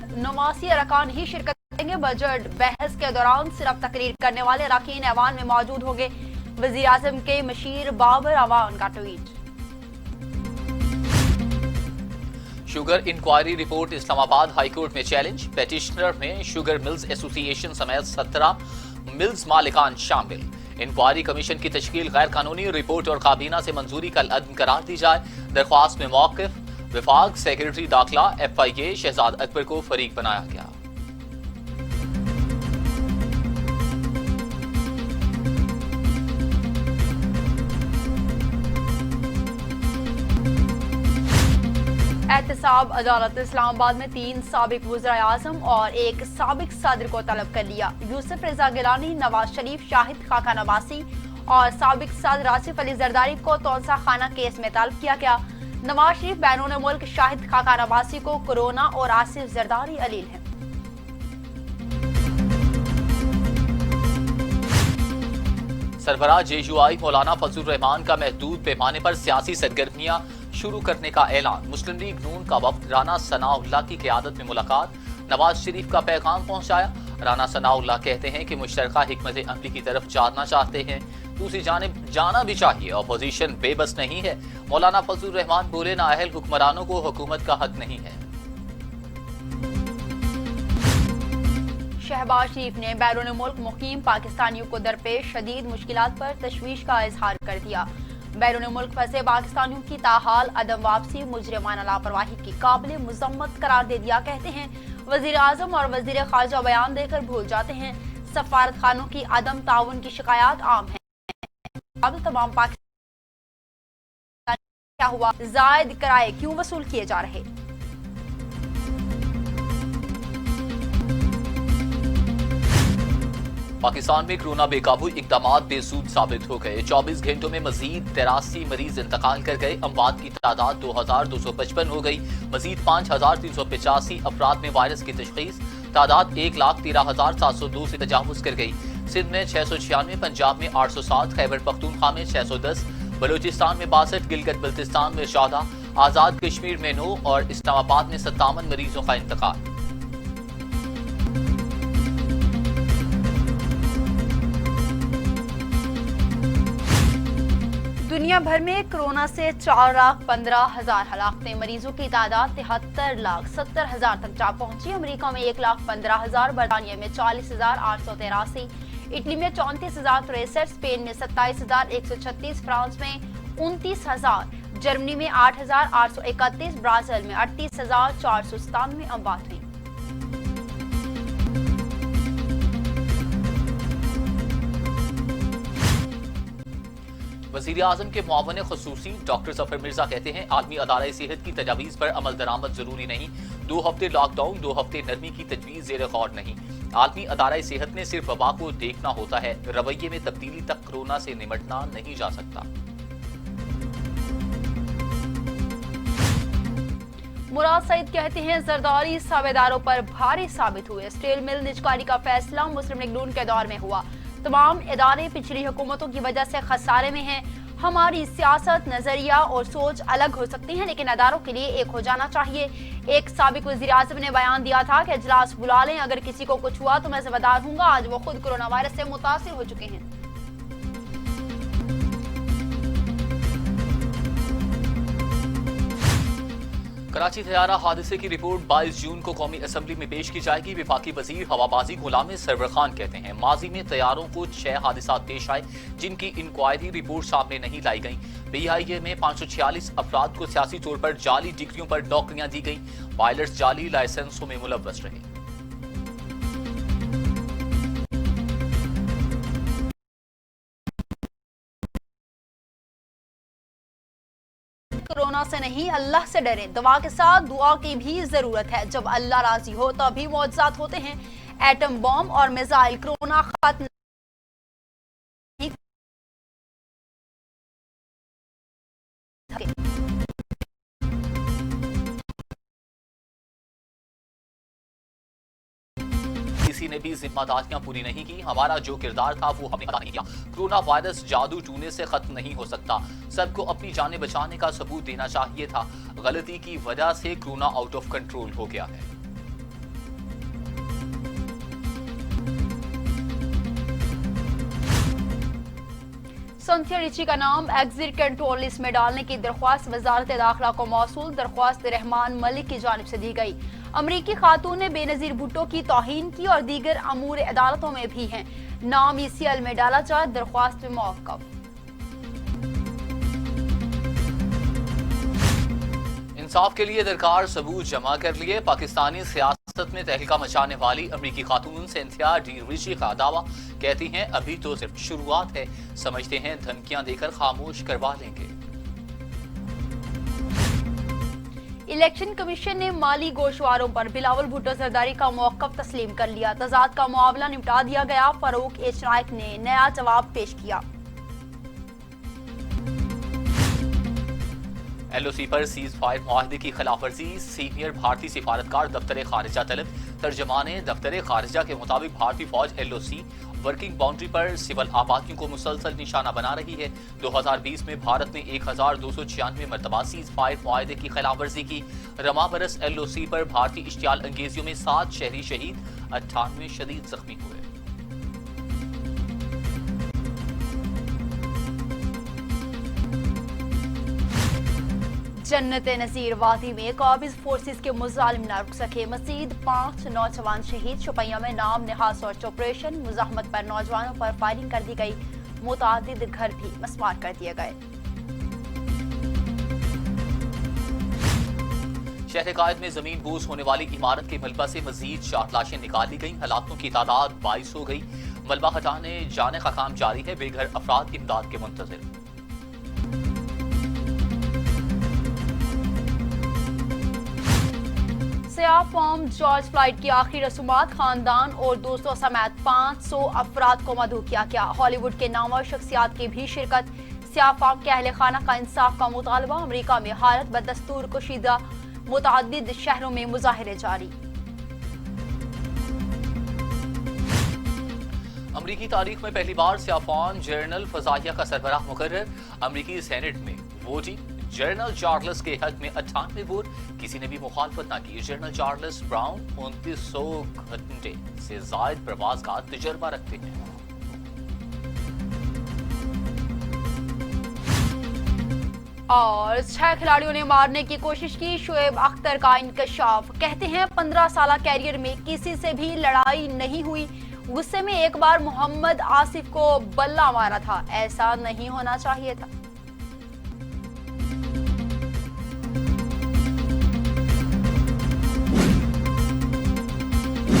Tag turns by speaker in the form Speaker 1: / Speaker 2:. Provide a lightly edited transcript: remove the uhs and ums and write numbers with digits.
Speaker 1: 89 अरकान ही शिरकत करेंगे। बजट बहस के दौरान सिर्फ तकरीर करने वाले अरकान ऐवान में मौजूद होंगे। वजीर आजम के मशीर बाबर अवान का tweet.
Speaker 2: Sugar inquiry report Islamabad high court में चैलेंज। पेटिशनर में शुगर मिल्स एसोसिएशन समेत 17 मिल्स मालिकान शामिल। इंक्वायरी कमीशन की तश्कील गैर कानूनी, रिपोर्ट और काबीना से मंजूरी कल अदम करार दी जाए। दरख्वास्त में मौक़िफ़ विफाक सेक्रेटरी दाखिला FIA शहजाद अकबर को फरीक बनाया गया।
Speaker 1: एहतसाब अदालत इस्लामाबाद में 3 साबिक वज़ीर आज़म और एक साबिक सदर को तलब कर लिया। यूसुफ रज़ा गिलानी, नवाज शरीफ, शाहिद खाका नवासी और साबिक सदर आसिफ अली जरदारी को तौसा खाना केस में तलब किया गया। नवाज शरीफ बैरून मुल्क, शाहिद खाका नवासी को कोरोना और आसिफ जरदारी अलील हैं।
Speaker 2: सरबराह JUI मौलाना फजलुर रहमान का महदूद पैमाने पर सियासी सरगर्मियां शुरू करने का ऐलान। मुस्लिम लीग नून का वफ्द राना सनाउल्लाह की क़यादत में मुलाकात, नवाज शरीफ का पैगाम पहुंचाया। राना सनाउल्लाह कहते हैं कि मुश्तरका हिकमत अमली की तरफ जाना चाहते हैं, दूसरी जानिब जाना भी चाहिए, अपोजिशन बेबस नहीं है। मौलाना फजलुर रहमान बोले, नाअहल हुक्मरानों को हुकूमत का हक नहीं है।
Speaker 1: शहबाज शरीफ ने बैरून मुल्क मुकीम पाकिस्तानियों को दरपेश शदीद मुश्किलात पर तशवीश का इजहार कर दिया। बैरून मुल्क फंसे पाकिस्तानियों की ताहाल अदम वापसी मुजरिमाना लापरवाही की काबिल मुजम्मत करार दे दिया। कहते हैं वजीर आजम और वजीर खारजा बयान देकर भूल जाते हैं। सफारत खानों की अदम ताउन की शिकायत आम है। अब तमाम पाकिस्तान क्या हुआ, जायद किराए क्यों वसूल किए जा रहे।
Speaker 2: पाकिस्तान में कोरोना बेकाबू, इकदामात बेसूद साबित हो गए। 24 घंटों में मजीद 83 मरीज इंतकाल कर गए। अमवात की तादाद 2255 हो गई। मजीद 5385 अफराद में वायरस की तशखीस। तादाद 1,13,702 से तजावुज कर गई। सिंध में 696, पंजाब में 807, खैबर पख्तूनख्वा में 610, बलूचिस्तान में 62, गिलगित बल्तिस्तान में 14, आजाद कश्मीर में 9 और इस्लामाबाद में 57 मरीजों का इंतकाल।
Speaker 1: दुनिया भर में कोरोना से 4,15,000 हलाकतें। मरीजों की तादाद 73,70,000 तक जा पहुंची। अमेरिका में 1,15,000, बर्तानिया में 40,883, इटली में 34,063, स्पेन में 27,136, फ्रांस में 29,000, जर्मनी में 8,831, ब्राजील में 38,497 अमवात हुई।
Speaker 2: वज़ीर आज़म के मुआवन ख़ुसूसी डॉक्टर ज़फ़र मिर्ज़ा कहते हैं, आलमी अदालत सेहत की तजावीज़ पर अमल दरामद जरूरी नहीं। 2 हफ्ते लॉकडाउन, 2 हफ्ते नरमी की तजवीज़ ज़ेर गौर नहीं। आलमी अदालत सेहत ने सिर्फ वबा को देखना होता है, रवैये में तब्दीली तक कोरोना से निमटना नहीं जा सकता।
Speaker 1: मुराद सईद कहते हैं, जरदारी सावेदारों पर भारी साबित हुए। स्टील मिल निजकारी का फैसला मुस्लिम लीग नून के दौर में हुआ। तमाम इदारे पिछली हुकूमतों की वजह से खसारे में हैं। हमारी सियासत, नजरिया और सोच अलग हो सकती है, लेकिन अदारों के लिए एक हो जाना चाहिए। एक साबिक वजीर आज़म ने बयान दिया था कि इजलास बुला लें, अगर किसी को कुछ हुआ तो मैं जिम्मेदार हूंगा। आज वो खुद कोरोना वायरस से मुतासिर हो चुके हैं।
Speaker 2: कराची तैयारा हादसे की रिपोर्ट 22 जून को कौमी असम्बली में पेश की जाएगी। विफाकी वजीर हवाबाजी गुलाम सरवर खान कहते हैं, माजी में तैयारों को 6 हादसा पेश आए जिनकी इंक्वायरी रिपोर्ट सामने नहीं लाई गई। BIA में 546 अफराद को सियासी तौर पर जाली डिग्रियों पर नौकरियां दी गई। पायलट्स जाली लाइसेंसों में मुलव्वस रहे।
Speaker 1: कोरोना से नहीं, अल्लाह से डरें। दवा के साथ दुआ की भी जरूरत है। जब अल्लाह राजी हो तभी मौजज़ात होते हैं। एटम बम और मिसाइल कोरोना खत्म
Speaker 2: किसी ने भी जिम्मेदारियां पूरी नहीं की। हमारा जो किरदार था वो हमने अदा नहीं किया। कोरोना वायरस जादू टूने से खत्म नहीं हो सकता। सबको अपनी जानें बचाने का सबूत देना चाहिए था। गलती की वजह से कोरोना आउट ऑफ कंट्रोल हो गया है।
Speaker 1: سنتھیا ریچی کا نام ایگزٹ کنٹرول لسٹ میں ڈالنے کی درخواست وزارت داخلہ کو موصول، درخواست رحمان ملک کی جانب سے دی گئی۔ امریکی خاتون نے بے نظیر بھٹو کی توہین کی اور دیگر امور عدالتوں میں بھی ہیں، نام ECL میں ڈالا جائے، درخواست میں موقف۔
Speaker 2: انصاف کے لیے درکار ثبوت جمع کر لیے، پاکستانی سیاست میں تہلکہ مچانے والی امریکی خاتون سنتھیا ڈی ریچی کا دعویٰ، کہتی ہیں ابھی تو صرف شروعات ہے، سمجھتے ہیں دھمکیاں دے کر خاموش کروا لیں گے۔
Speaker 1: الیکشن کمیشن نے مالی گوشواروں پر بلاول بھٹو زرداری کا موقف تسلیم کر لیا، تضاد کا معاملہ نمٹا دیا گیا، فاروق ایچ نائک نے نیا جواب پیش کیا۔
Speaker 2: LOC پر سیز فائر معاہدے کی خلاف ورزی، سینئر بھارتی سفارتکار دفتر خارجہ طلب، ترجمان دفتر خارجہ کے مطابق بھارتی فوج LOC ورکنگ باؤنڈری پر سول آبادیوں کو مسلسل نشانہ بنا رہی ہے۔ 2020 میں بھارت نے 1296 مرتبہ سیز فائر معاہدے کی خلاف ورزی کی۔ رواں برس LOC پر بھارتی اشتعال انگیزیوں میں 7 شہری شہید، 98 شدید زخمی ہوئے۔
Speaker 1: جنت نذیر وادی میں قابض فورسز کے مظالم نہ رک سکے، مزید 5 نوجوان شہید، شوپیاں میں نام نہاد سرچ آپریشن، مزاحمت پر نوجوانوں پر فائرنگ کر دی گئی، متعدد گھر بھی مسمار کر دیے گئے۔
Speaker 2: شہر قائد میں زمین بوس ہونے والی عمارت کے ملبہ سے مزید 4 لاشیں نکالی گئیں، ہلاکتوں کی تعداد 22 ہو گئی، ملبہ ہٹانے جانے کا کام جاری ہے، بے گھر افراد امداد کے منتظر۔
Speaker 1: سیاہ فام جارج فلائیڈ کی آخری رسومات، خاندان اور دوستوں سمیت 500 افراد کو مدعو کیا گیا، ہالی ووڈ کے نامور شخصیات کی بھی شرکت، سیاہ فام کے اہل خانہ کا انصاف کا مطالبہ، امریکہ میں حالت بدستور کشیدہ، متعدد شہروں میں مظاہرے جاری۔
Speaker 2: امریکی تاریخ میں پہلی بار سیاہ فام جنرل فضائیہ کا سربراہ مقرر، امریکی سینٹ میں ووٹنگ، جنرل چارلس کے حق میں 98 ووٹ، کسی نے بھی مخالفت نہ کی۔ جنرل چارلس براؤن 2900 گھنٹے سے زائد پرواز کا تجربہ رکھتے ہیں۔
Speaker 1: اور 6 کھلاڑیوں نے مارنے کی کوشش کی، شعیب اختر کا انکشاف، کہتے ہیں 15 سالہ کیریئر میں کسی سے بھی لڑائی نہیں ہوئی، غصے میں ایک بار محمد آصف کو بلہ مارا تھا، ایسا نہیں ہونا چاہیے تھا۔